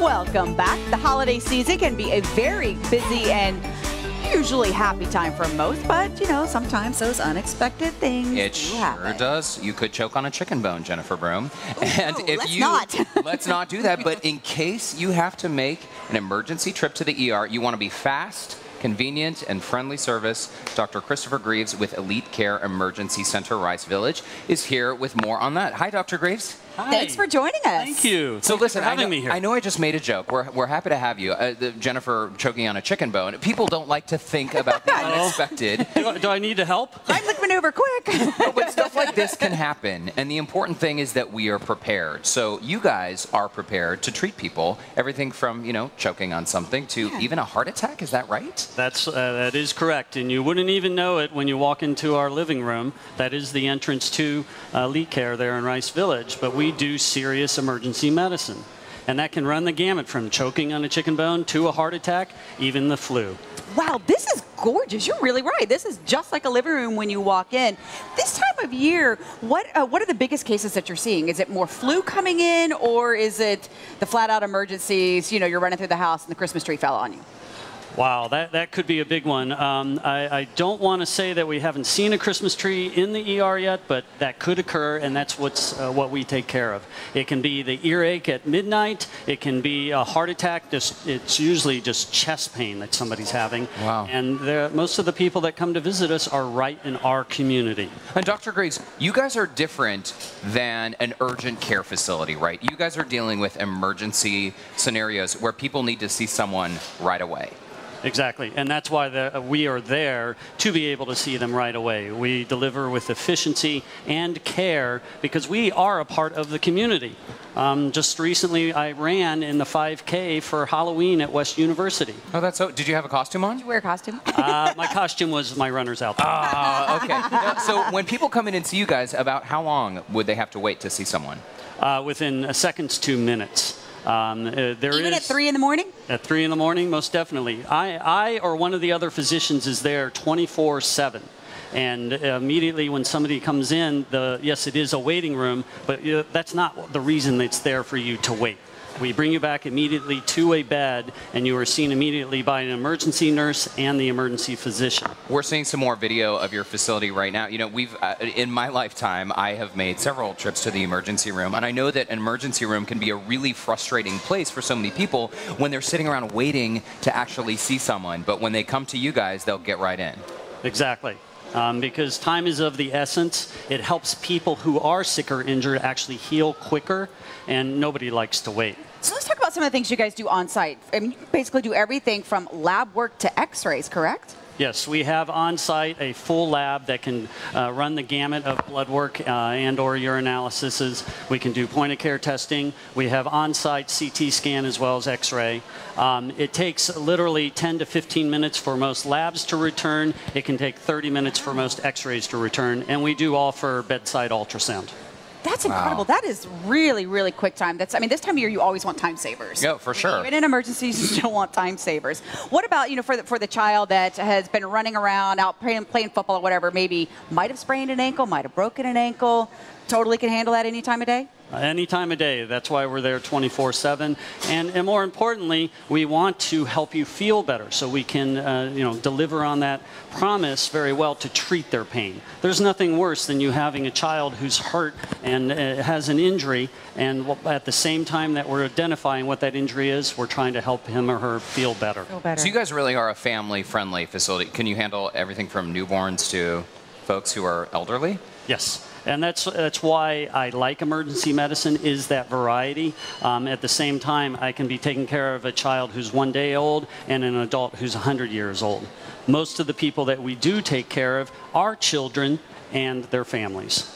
Welcome back. The holiday season can be a very busy and usually happy time for most, but you know, sometimes those unexpected things It sure happen. does. You could choke on a chicken bone, Jennifer Broom. And if let's not. Let's not do that. But in case you have to make an emergency trip to the ER, you want to be fast, convenient, and friendly service. Dr. Christopher Greaves with Elite Care Emergency Center Rice Village is here with more on that. Hi, Dr. Greaves. Hi. Thanks for joining us. Thank you. So listen, I know I just made a joke. We're happy to have you. Jennifer choking on a chicken bone. People don't like to think about the unexpected. Do I need to help? Heimlich maneuver, quick. But stuff like this can happen, and the important thing is that we are prepared. So you guys are prepared to treat people, everything from, you know, choking on something to even a heart attack. Is that right? That is correct, and you wouldn't even know it when you walk into our living room. That is the entrance to Elite Care there in Rice Village, but we do serious emergency medicine. And that can run the gamut from choking on a chicken bone to a heart attack, even the flu. Wow, this is gorgeous. You're really right. This is just like a living room when you walk in. This time of year, what are the biggest cases that you're seeing? Is it more flu coming in, or is it the flat-out emergencies, you know, you're running through the house and the Christmas tree fell on you? Wow, that could be a big one. I don't want to say that we haven't seen a Christmas tree in the ER yet, but that could occur, and that's what we take care of. It can be the earache at midnight. It can be a heart attack. It's usually just chest pain that somebody's having. Wow. And most of the people that come to visit us are right in our community. And Dr. Greaves, you guys are different than an urgent care facility, right? You guys are dealing with emergency scenarios where people need to see someone right away. Exactly, and that's why we are there to be able to see them right away. We deliver with efficiency and care because we are a part of the community. Just recently, I ran in the 5K for Halloween at West University. Oh, that's so. Did you have a costume on? Did you wear a costume? My costume was my runner's outfit. Okay. Now, so when people come in and see you guys, about how long would they have to wait to see someone? Within seconds to minutes. Even at 3 in the morning? At 3 in the morning, most definitely. I or one of the other physicians is there 24/7. And immediately when somebody comes in, yes, it is a waiting room, but that's not the reason it's there for you to wait. We bring you back immediately to a bed, and you are seen immediately by an emergency nurse and the emergency physician. We're seeing some more video of your facility right now. You know, in my lifetime, I have made several trips to the emergency room, and I know that an emergency room can be a really frustrating place for so many people when they're sitting around waiting to actually see someone. But when they come to you guys, they'll get right in. Exactly. Because time is of the essence. It helps people who are sick or injured actually heal quicker, and nobody likes to wait. So let's talk about some of the things you guys do on site. I mean, you basically do everything from lab work to x-rays, correct? Yes, we have on site a full lab that can run the gamut of blood work and or urinalysis. We can do point of care testing. We have on site CT scan as well as x-ray. It takes literally 10 to 15 minutes for most labs to return. It can take 30 minutes for most x-rays to return. And we do offer bedside ultrasound. That's incredible. Wow. That is really, really quick time. I mean, this time of year, you always want time savers. Yeah, for sure. Even in emergencies, you still want time savers. What about, you know, for the child that has been running around, out playing football or whatever, maybe might have sprained an ankle, might have broken an ankle, totally can handle that any time of day? Any time of day. That's why we're there 24/7. And more importantly, we want to help you feel better so we can deliver on that promise very well to treat their pain. There's nothing worse than you having a child who's hurt and has an injury, and at the same time that we're identifying what that injury is, we're trying to help him or her feel better. So you guys really are a family-friendly facility. Can you handle everything from newborns to folks who are elderly? Yes. And that's why I like emergency medicine, is that variety. At the same time, I can be taking care of a child who's 1 day old and an adult who's 100 years old. Most of the people that we do take care of are children and their families.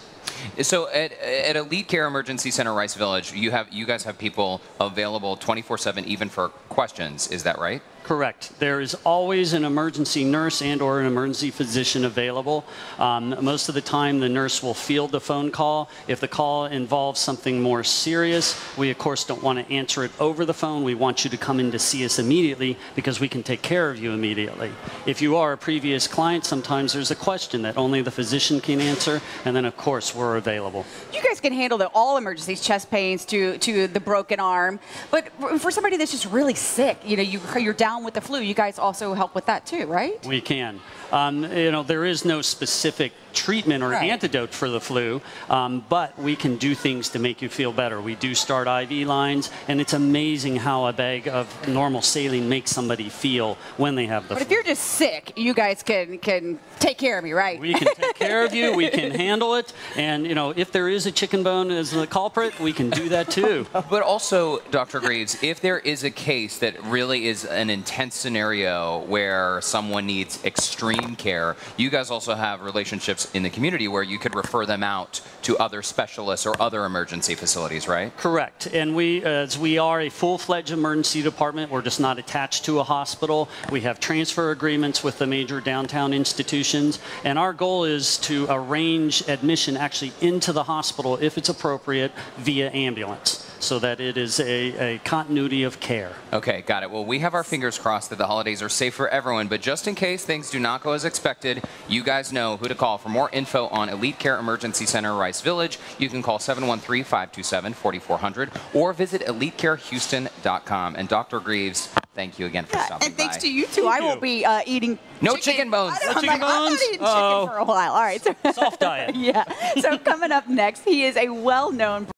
So at Elite Care Emergency Center Rice Village, you guys have people available 24/7 even for questions. Is that right? Correct. There is always an emergency nurse and or an emergency physician available. Most of the time, the nurse will field the phone call. If the call involves something more serious, we of course don't want to answer it over the phone. We want you to come in to see us immediately because we can take care of you immediately. If you are a previous client, sometimes there's a question that only the physician can answer, and then of course we're available. You guys can handle all emergencies, chest pains to the broken arm. But for somebody that's just really sick, you're down with the flu, you guys also help with that too, right? We can. There is no specific treatment or antidote for the flu, but we can do things to make you feel better. We do start IV lines, and it's amazing how a bag of normal saline makes somebody feel when they have the flu. But if you're just sick, you guys can take care of me, right? We can take care of you. We can handle it. And, if there is a chicken bone as the culprit, we can do that too. But also, Dr. Greaves, if there is a case that really is an intense scenario where someone needs extreme care, you guys also have relationships in the community where you could refer them out to other specialists or other emergency facilities, right? Correct. And as we are a full-fledged emergency department, we're just not attached to a hospital. We have transfer agreements with the major downtown institutions, and our goal is to arrange admission actually into the hospital, if it's appropriate, via ambulance, so that it is a continuity of care. Okay, got it. Well, we have our fingers crossed that the holidays are safe for everyone, but just in case things do not go as expected, you guys know who to call. For more info on Elite Care Emergency Center Rice Village, you can call 713-527-4400 or visit elitecarehouston.com. And Dr. Greaves, thank you again for stopping by. And thanks to you too. I won't be eating no chicken bones. No chicken bones? I'm not eating chicken for a while. All right. Soft diet. Yeah. So coming up next, he is a well-known